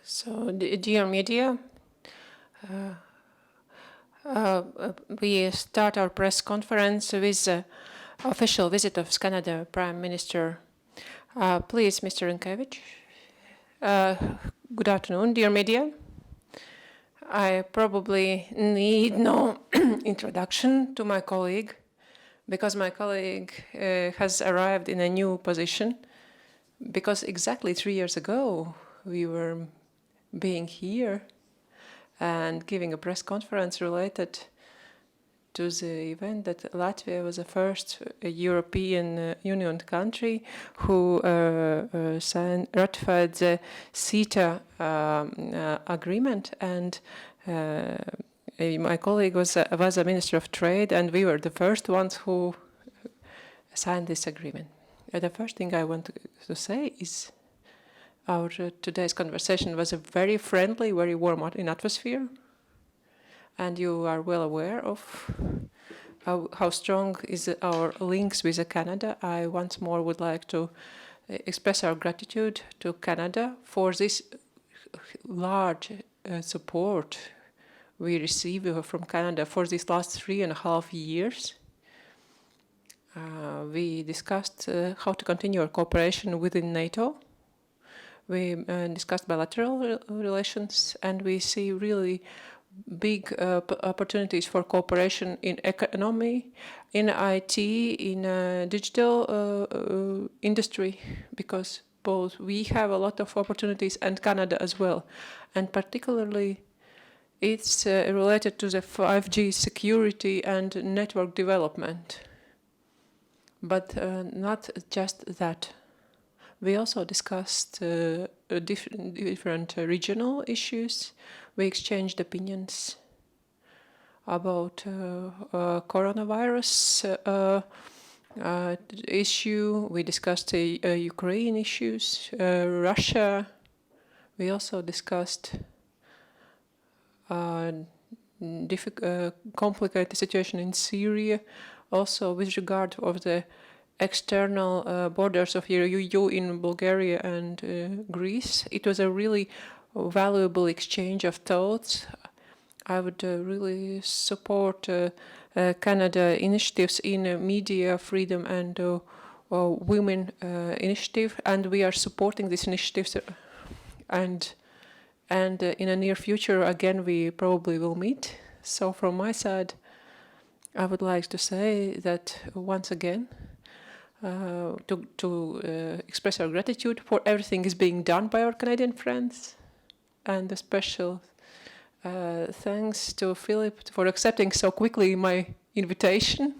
So, dear media, we start our press conference with the official visit of Canada Prime Minister. Please, Mr. Rinkēvičs. Good afternoon, dear media. I probably need no introduction to my colleague, because my colleague has arrived in a new position, because exactly 3 years ago we were being here and giving a press conference related to the event that Latvia was the first European Union country who ratified the CETA agreement, and my colleague was a Minister of Trade, and we were the first ones who signed this agreement. The first thing I want to say is our today's conversation was a very friendly, very warm atmosphere, and you are well aware of how strong is our links with Canada. I once more would like to express our gratitude to Canada for this large support we received from Canada for these last 3.5 years. We discussed how to continue our cooperation within NATO. We discussed bilateral relations, and we see really big opportunities for cooperation in economy, in IT, in digital industry, because both we have a lot of opportunities and Canada as well. And particularly it's related to the 5G security and network development. But not just that. We also discussed different regional issues. We exchanged opinions about coronavirus issue. We discussed Ukraine issues, Russia. We also discussed complicated situation in Syria, also with regard of the external borders of EU in Bulgaria and Greece. It was a really valuable exchange of thoughts. I would really support Canada initiatives in media freedom and women initiative, and we are supporting these initiatives. And in the near future, again, we probably will meet. So from my side, I would like to say that once again, to express our gratitude for everything is being done by our Canadian friends, and a special thanks to Philip for accepting so quickly my invitation,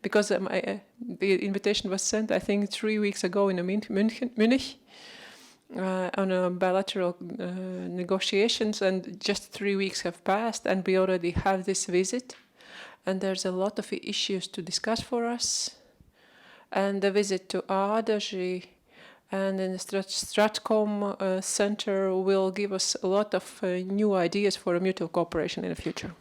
because the invitation was sent, I think, 3 weeks ago in Munich on a bilateral negotiations, and just 3 weeks have passed, and we already have this visit, and there's a lot of issues to discuss for us. And the visit to Ādaži and in the Stratcom Center will give us a lot of new ideas for a mutual cooperation in the future.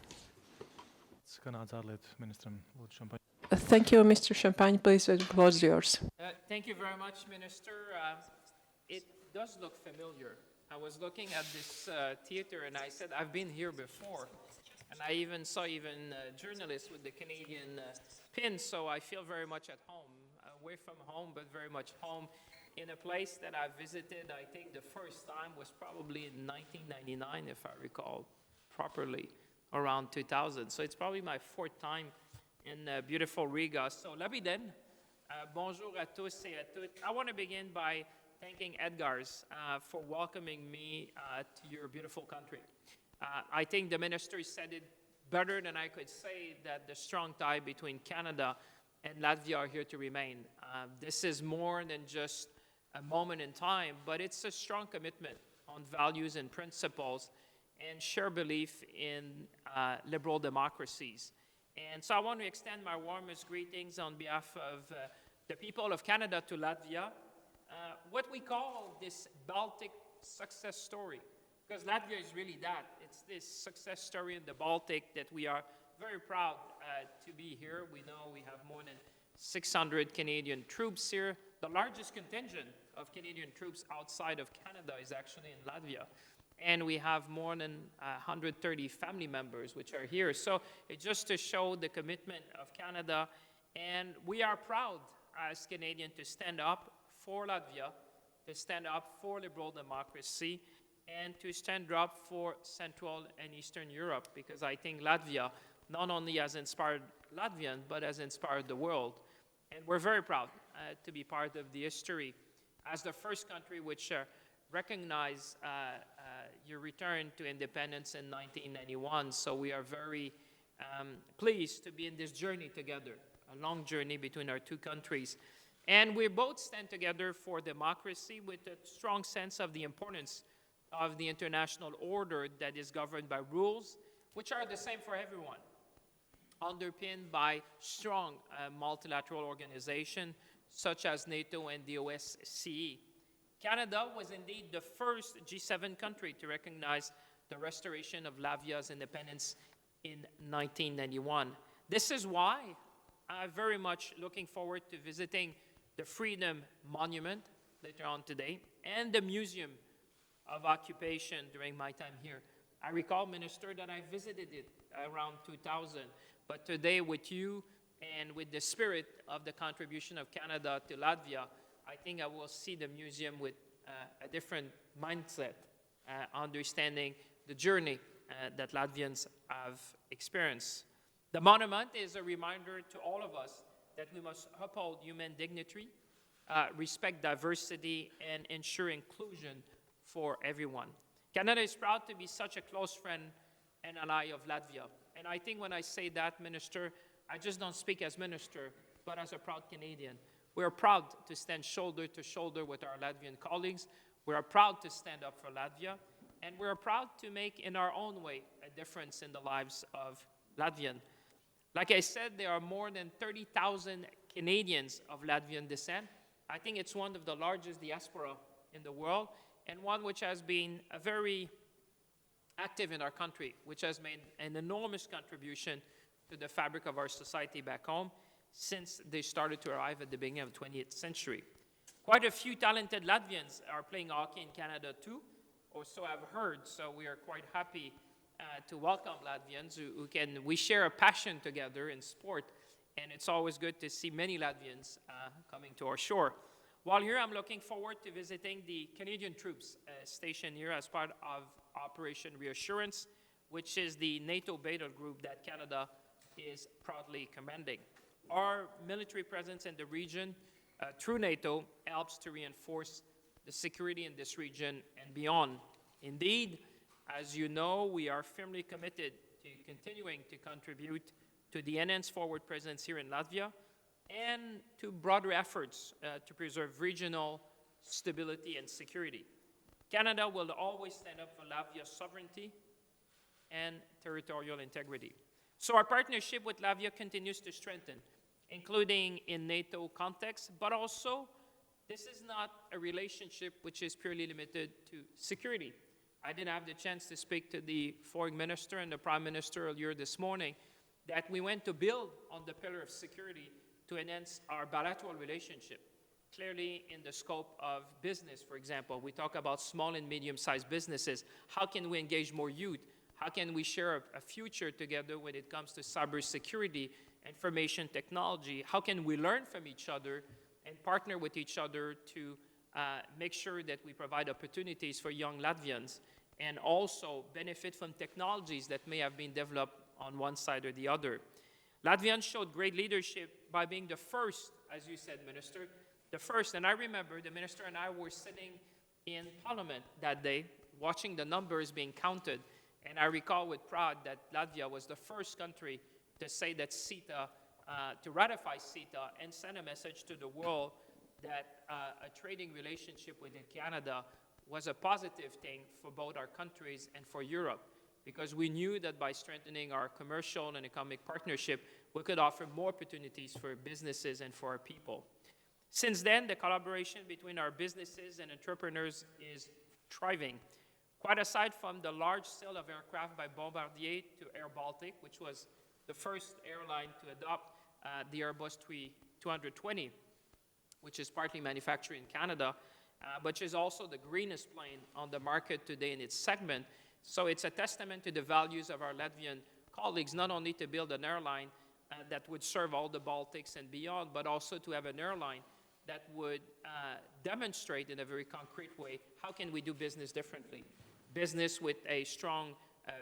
Thank you, Mr. Champagne. Please, the floor is yours. Thank you very much, Minister. It does look familiar. I was looking at this theater and I said, I've been here before. And I even saw journalists with the Canadian pin, so I feel very much at home. Away from home, but very much home in a place that I visited. I think the first time was probably in 1999, if I recall properly, around 2000. So it's probably my 4th time in beautiful Riga. So labiden, bonjour à tous et à toutes. I want to begin by thanking Edgars for welcoming me to your beautiful country. I think the minister said it better than I could say, that the strong tie between Canada and Latvia are here to remain. This is more than just a moment in time, but it's a strong commitment on values and principles and shared belief in liberal democracies. And so I want to extend my warmest greetings on behalf of the people of Canada to Latvia, what we call this Baltic success story, because Latvia is really that. It's this success story in the Baltic that we are very proud to be here. We know we have more than 600 Canadian troops here, the largest contingent of Canadian troops outside of Canada is actually in Latvia. And we have more than 130 family members which are here. So it's just to show the commitment of Canada. And we are proud as Canadians to stand up for Latvia, to stand up for liberal democracy, and to stand up for Central and Eastern Europe, because I think Latvia not only has inspired Latvians, but has inspired the world. And we're very proud to be part of the history as the first country which recognized your return to independence in 1991. So we are very pleased to be in this journey together, a long journey between our two countries. And we both stand together for democracy with a strong sense of the importance of the international order that is governed by rules, which are the same for everyone, underpinned by strong multilateral organizations such as NATO and the OSCE. Canada was indeed the first G7 country to recognize the restoration of Latvia's independence in 1991. This is why I'm very much looking forward to visiting the Freedom Monument later on today and the Museum of Occupation during my time here. I recall, Minister, that I visited it around 2000, but today with you and with the spirit of the contribution of Canada to Latvia, I think I will see the museum with a different mindset, understanding the journey that Latvians have experienced. The monument is a reminder to all of us that we must uphold human dignity, respect diversity, and ensure inclusion for everyone. Canada is proud to be such a close friend and ally of Latvia. And I think when I say that, Minister, I just don't speak as Minister, but as a proud Canadian. We are proud to stand shoulder to shoulder with our Latvian colleagues. We are proud to stand up for Latvia. And we are proud to make, in our own way, a difference in the lives of Latvians. Like I said, there are more than 30,000 Canadians of Latvian descent. I think it's one of the largest diaspora in the world, and one which has been very active in our country, which has made an enormous contribution to the fabric of our society back home since they started to arrive at the beginning of the 20th century. Quite a few talented Latvians are playing hockey in Canada too, or so I've heard, so we are quite happy to welcome Latvians we share a passion together in sport, and it's always good to see many Latvians coming to our shore. While here, I'm looking forward to visiting the Canadian troops stationed here as part of Operation Reassurance, which is the NATO battle group that Canada is proudly commanding. Our military presence in the region through NATO helps to reinforce the security in this region and beyond. Indeed, as you know, we are firmly committed to continuing to contribute to the enhanced forward presence here in Latvia and to broader efforts to preserve regional stability and security. Canada will always stand up for Latvia's sovereignty and territorial integrity. So our partnership with Latvia continues to strengthen, including in NATO context, but also this is not a relationship which is purely limited to security. I did have the chance to speak to the Foreign Minister and the Prime Minister earlier this morning that we went to build on the pillar of security to enhance our bilateral relationship. Clearly, in the scope of business, for example, we talk about small and medium-sized businesses. How can we engage more youth? How can we share a future together when it comes to cybersecurity, information technology? How can we learn from each other and partner with each other to make sure that we provide opportunities for young Latvians and also benefit from technologies that may have been developed on one side or the other? Latvians showed great leadership by being the first, as you said, Minister, the first. And I remember the Minister and I were sitting in Parliament that day, watching the numbers being counted. And I recall with pride that Latvia was the first country to say that CETA, to ratify CETA and send a message to the world that a trading relationship with Canada was a positive thing for both our countries and for Europe, because we knew that by strengthening our commercial and economic partnership, we could offer more opportunities for businesses and for our people. Since then, the collaboration between our businesses and entrepreneurs is thriving. Quite aside from the large sale of aircraft by Bombardier to Air Baltic, which was the first airline to adopt the Airbus 220, which is partly manufactured in Canada, which is also the greenest plane on the market today in its segment. So it's a testament to the values of our Latvian colleagues, not only to build an airline that would serve all the Baltics and beyond, but also to have an airline that would demonstrate in a very concrete way how can we do business differently. Business with a strong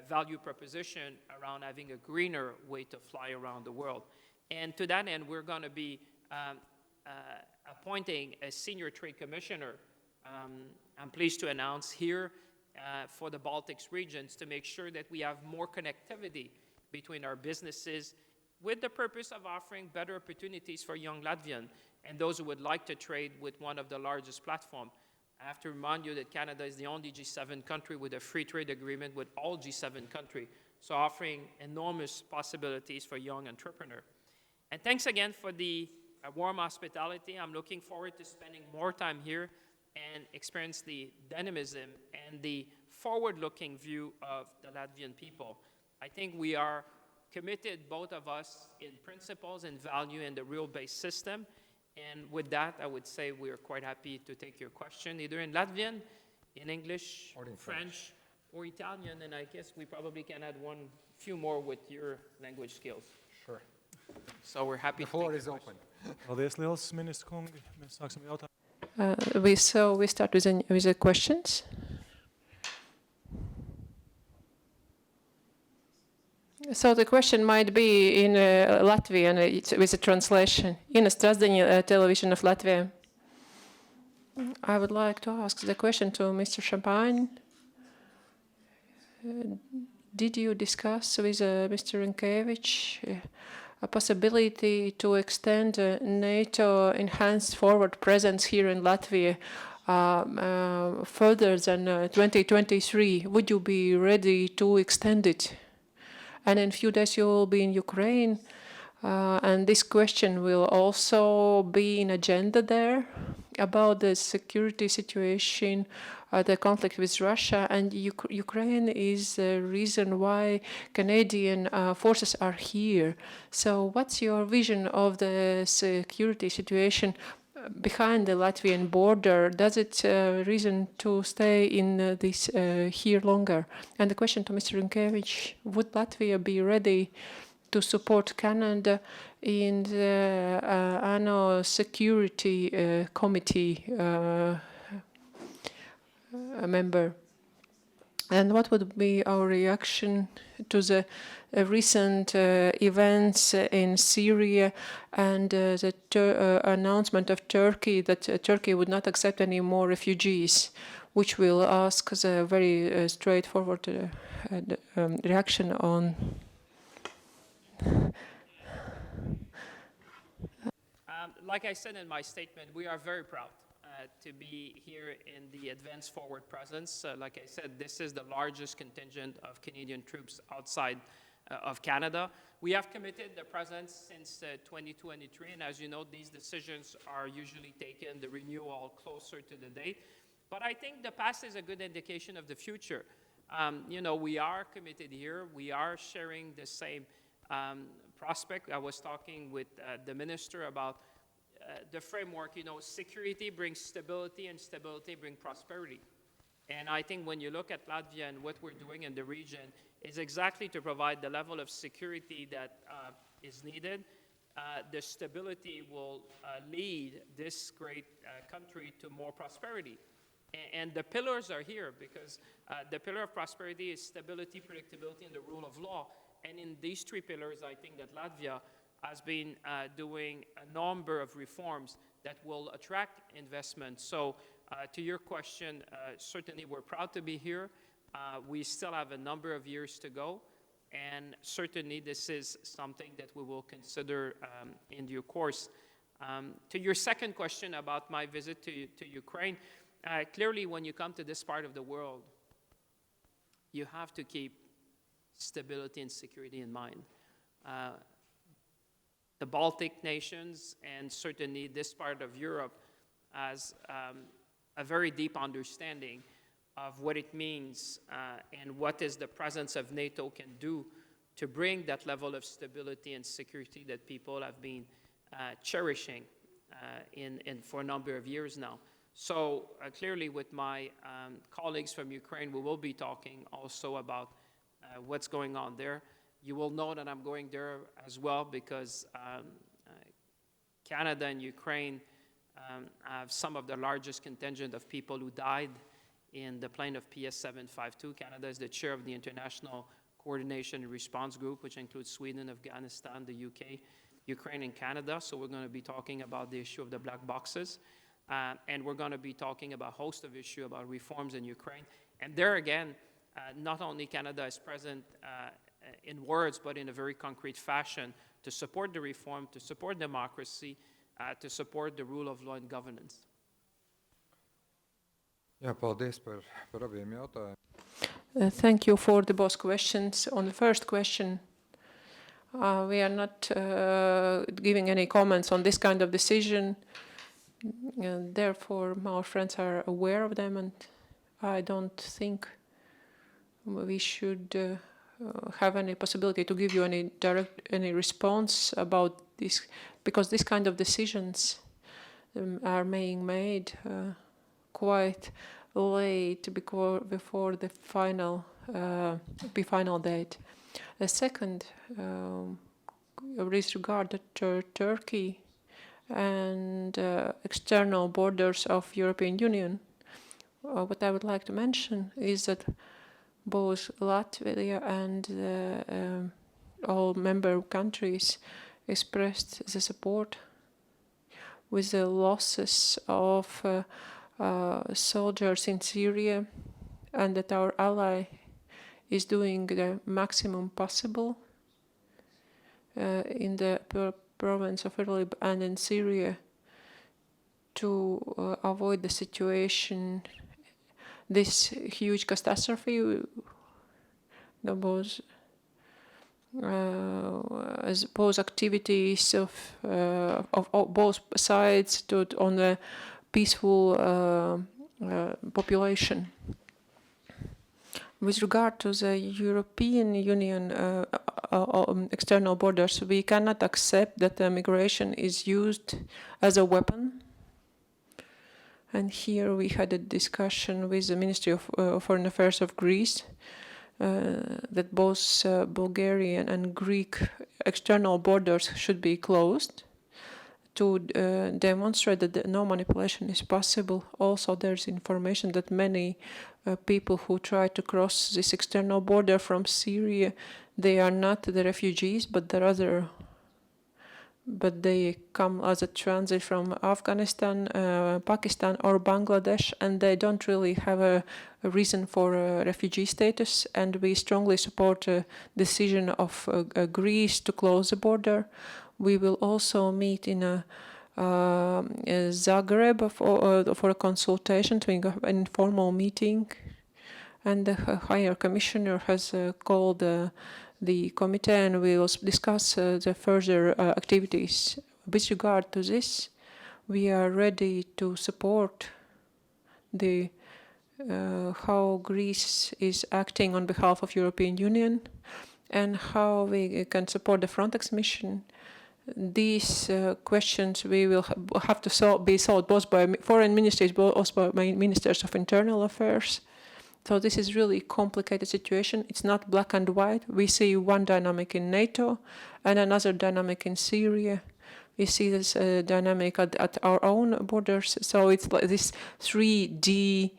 value proposition around having a greener way to fly around the world. And to that end, we're going to be appointing a senior trade commissioner, I'm pleased to announce here, for the Baltics regions to make sure that we have more connectivity between our businesses with the purpose of offering better opportunities for young Latvian and those who would like to trade with one of the largest platforms. I have to remind you that Canada is the only G7 country with a free trade agreement with all G7 countries, so offering enormous possibilities for young entrepreneurs. And thanks again for the warm hospitality. I'm looking forward to spending more time here and experience the dynamism and the forward-looking view of the Latvian people. I think we are committed, both of us, in principles and value in the rule-based system. And with that, I would say we are quite happy to take your question, either in Latvian, in English, or in French, or Italian. And I guess we probably can add few more with your language skills. Sure. So we're happy The floor to take is your open. Paldies, liels ministru kungi. Mēs sāksim jautājumu. We start with the questions. So the question might be in Latvian, with a translation. Ines Trasdeņa, television of Latvia. I would like to ask the question to Mr. Champagne. Did you discuss with Mr. Rinkēvičs a possibility to extend NATO enhanced forward presence here in Latvia further than 2023? Would you be ready to extend it? And in a few days you will be in Ukraine, and this question will also be in agenda there about the security situation, the conflict with Russia, and Ukraine is the reason why Canadian forces are here. So what's your vision of the security situation behind the Latvian border? Does it reason to stay in this here longer? And the question to Mr. Rinkēvičs, would Latvia be ready to support Canada in the ANO Security Committee member? And what would be our reaction to the recent events in Syria and the announcement of Turkey that Turkey would not accept any more refugees, which will ask a very straightforward reaction on? Like I said in my statement, we are very proud to be here in the Advanced Forward Presence. Like I said, this is the largest contingent of Canadian troops outside of Canada. We have committed the presence since 2023, and as you know, these decisions are usually taken, the renewal closer to the date. But I think the past is a good indication of the future. You know, we are committed here. We are sharing the same prospect. I was talking with the minister about the framework. You know, security brings stability, and stability brings prosperity. And I think when you look at Latvia and what we're doing in the region, is exactly to provide the level of security that is needed. The stability will lead this great country to more prosperity. And the pillars are here because the pillar of prosperity is stability, predictability, and the rule of law. And in these three pillars, I think that Latvia has been doing a number of reforms that will attract investment. So to your question, certainly we're proud to be here. We still have a number of years to go. And certainly this is something that we will consider in due course. To your second question about my visit to Ukraine, clearly when you come to this part of the world, you have to keep stability and security in mind. The Baltic nations and certainly this part of Europe has a very deep understanding of what it means and what is the presence of NATO can do to bring that level of stability and security that people have been cherishing for a number of years now. So clearly with my colleagues from Ukraine, we will be talking also about what's going on there. You will know that I'm going there as well because Canada and Ukraine have some of the largest contingent of people who died in the plane of PS-752. Canada is the chair of the International Coordination and Response Group, which includes Sweden, Afghanistan, the UK, Ukraine, and Canada. So we're going to be talking about the issue of the black boxes. And we're going to be talking about a host of issues about reforms in Ukraine. And there again, not only Canada is present in words, but in a very concrete fashion to support the reform, to support democracy, to support the rule of law and governance. Jā, paldies par abiem jautājumiem. Thank you for the both questions. On the first question, we are not giving any comments on this kind of decision. Therefore, our friends are aware of them, and I don't think we should have any possibility to give you any response about this, because this kind of decisions are being made quite late before the final date. The second, with regard to Turkey and external borders of European Union, what I would like to mention is that both Latvia and all member countries expressed the support with the losses of soldiers in Syria, and that our ally is doing the maximum possible in the province of Idlib and in Syria to avoid the situation, this huge catastrophe, both activities of both sides on a peaceful population. With regard to the European Union external borders, we cannot accept that migration is used as a weapon. And here we had a discussion with the Ministry of Foreign Affairs of Greece that both Bulgarian and Greek external borders should be closed to demonstrate that no manipulation is possible. Also, there's information that many people who try to cross this external border from Syria, they are not the refugees, but they come as a transit from Afghanistan, Pakistan, or Bangladesh, and they don't really have a reason for refugee status. And we strongly support a decision of Greece to close the border. We will also meet in Zagreb for a consultation, to an informal meeting, and the Higher Commissioner has called the committee, and we will discuss the further activities. With regard to this, we are ready to support the how Greece is acting on behalf of European Union and how we can support the Frontex mission. These questions we will have to be solved both by foreign ministries, but also by ministers of internal affairs. So this is really complicated situation. It's not black and white. We see one dynamic in NATO and another dynamic in Syria. We see this dynamic at our own borders. So it's like this 3D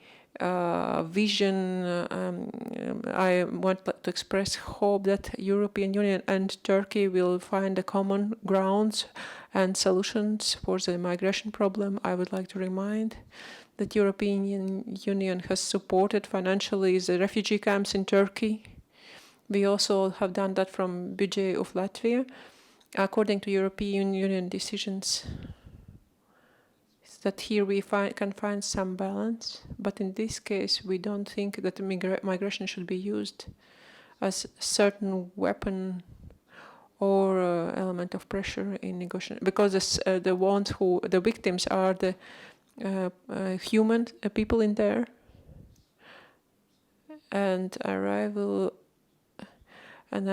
vision. I want to express hope that European Union and Turkey will find the common grounds and solutions for the migration problem. I would like to remind that European Union has supported financially the refugee camps in Turkey. We also have done that from budget of Latvia, according to European Union decisions. That here we can find some balance, but in this case we don't think that migration should be used as a certain weapon or element of pressure in negotiation, because the victims are the human people in there, and I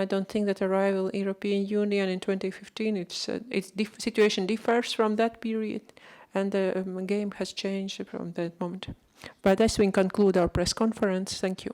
don't think that arrival European Union in 2015, situation differs from that period, and the game has changed from that moment. But as we conclude our press conference, thank you.